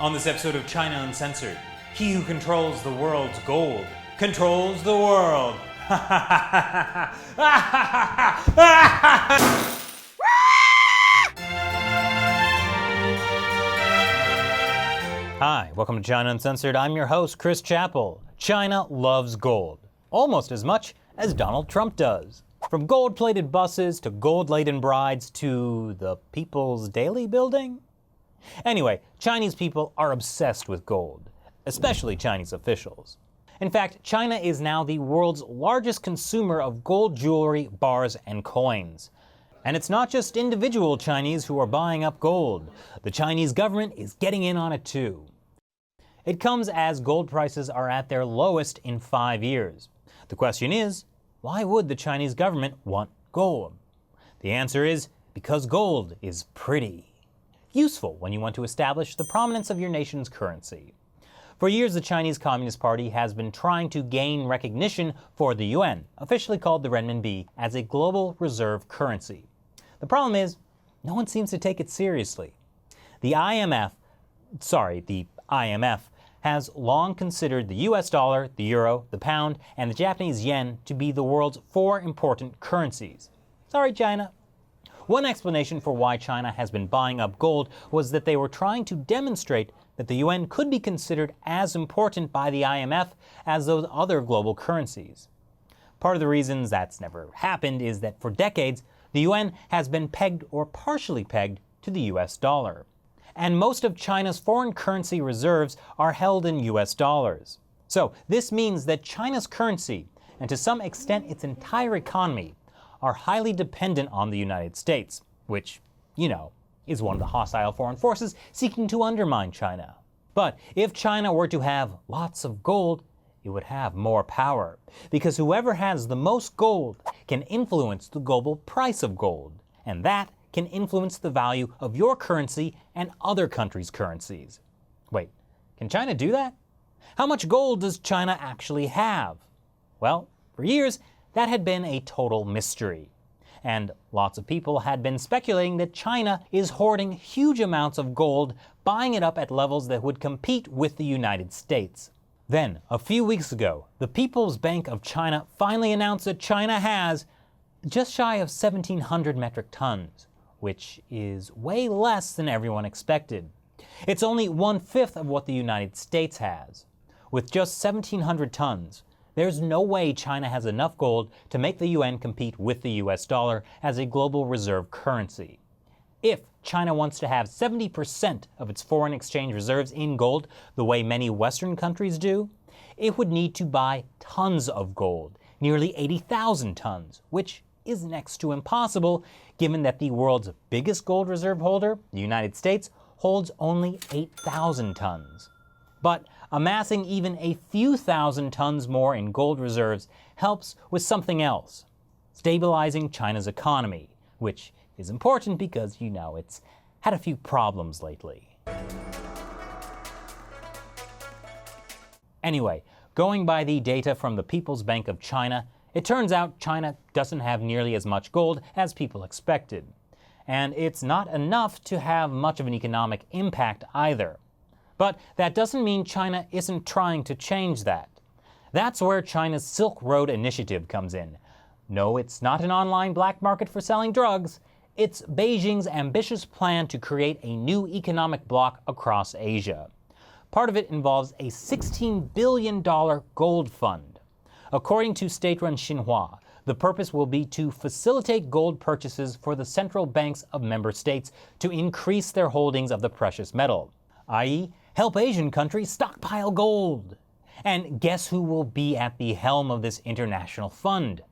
On this episode of China Uncensored, he who controls the world's gold controls the world. Hi, welcome to China Uncensored. I'm your host, Chris Chappell. China loves gold, almost as much as Donald Trump does. From gold-plated buses to gold-laden brides to the People's Daily Building? Anyway, Chinese people are obsessed with gold, especially Chinese officials. In fact, China is now the world's largest consumer of gold jewelry, bars, and coins. And it's not just individual Chinese who are buying up gold. The Chinese government is getting in on it too. It comes as gold prices are at their lowest in 5 years. The question is, why would the Chinese government want gold? The answer is because gold is pretty. Useful when you want to establish the prominence of your nation's currency. For years, the Chinese Communist Party has been trying to gain recognition for the yuan, officially called the renminbi, as a global reserve currency. The problem is, no one seems to take it seriously. The IMF has long considered the US dollar, the euro, the pound, and the Japanese yen to be the world's 4 important currencies. Sorry, China. One explanation for why China has been buying up gold was that they were trying to demonstrate that the yuan could be considered as important by the IMF as those other global currencies. Part of the reasons that's never happened is that for decades, the yuan has been pegged or partially pegged to the US dollar. And most of China's foreign currency reserves are held in US dollars. So this means that China's currency, and to some extent its entire economy, are highly dependent on the United States, which, is one of the hostile foreign forces seeking to undermine China. But if China were to have lots of gold, it would have more power, because whoever has the most gold can influence the global price of gold, and that can influence the value of your currency and other countries' currencies. Wait, can China do that? How much gold does China actually have? Well, for years, that had been a total mystery. And lots of people had been speculating that China is hoarding huge amounts of gold, buying it up at levels that would compete with the United States. Then, a few weeks ago, the People's Bank of China finally announced that China has just shy of 1,700 metric tons, which is way less than everyone expected. It's only 1/5 of what the United States has. With just 1,700 tons, there's no way China has enough gold to make the yuan compete with the US dollar as a global reserve currency. If China wants to have 70% of its foreign exchange reserves in gold, the way many Western countries do, it would need to buy tons of gold, nearly 80,000 tons, which is next to impossible, given that the world's biggest gold reserve holder, the United States, holds only 8,000 tons. But amassing even a few thousand tons more in gold reserves helps with something else, stabilizing China's economy, which is important because, it's had a few problems lately. Anyway, going by the data from the People's Bank of China, it turns out China doesn't have nearly as much gold as people expected. And it's not enough to have much of an economic impact either. But that doesn't mean China isn't trying to change that. That's where China's Silk Road Initiative comes in. No, it's not an online black market for selling drugs. It's Beijing's ambitious plan to create a new economic bloc across Asia. Part of it involves a $16 billion gold fund. According to state-run Xinhua, the purpose will be to facilitate gold purchases for the central banks of member states to increase their holdings of the precious metal, i.e., help Asian countries stockpile gold. And guess who will be at the helm of this international fund?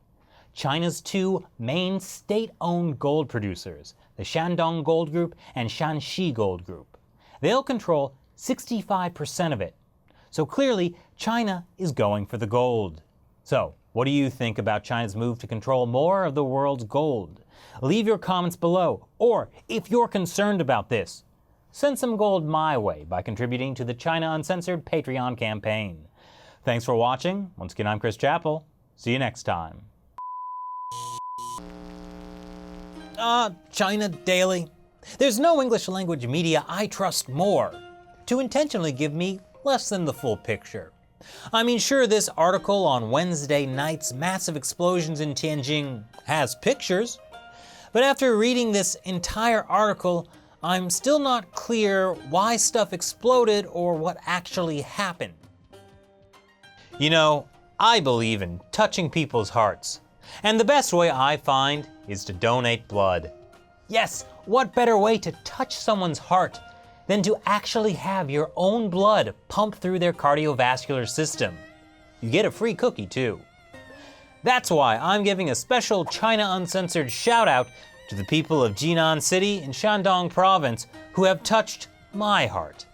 China's 2 main state-owned gold producers, the Shandong Gold Group and Shanxi Gold Group. They'll control 65% of it. So clearly, China is going for the gold. So, what do you think about China's move to control more of the world's gold? Leave your comments below, or if you're concerned about this, send some gold my way by contributing to the China Uncensored Patreon campaign. Thanks for watching. Once again, I'm Chris Chappell. See you next time. China Daily. There's no English language media I trust more. to intentionally give me less than the full picture. I mean, sure, this article on Wednesday night's massive explosions in Tianjin has pictures, but after reading this entire article, I'm still not clear why stuff exploded or what actually happened. You know, I believe in touching people's hearts, and the best way I find is to donate blood. Yes, what better way to touch someone's heart than to actually have your own blood pumped through their cardiovascular system? You get a free cookie too. That's why I'm giving a special China Uncensored shout out to the people of Jinan City in Shandong Province who have touched my heart.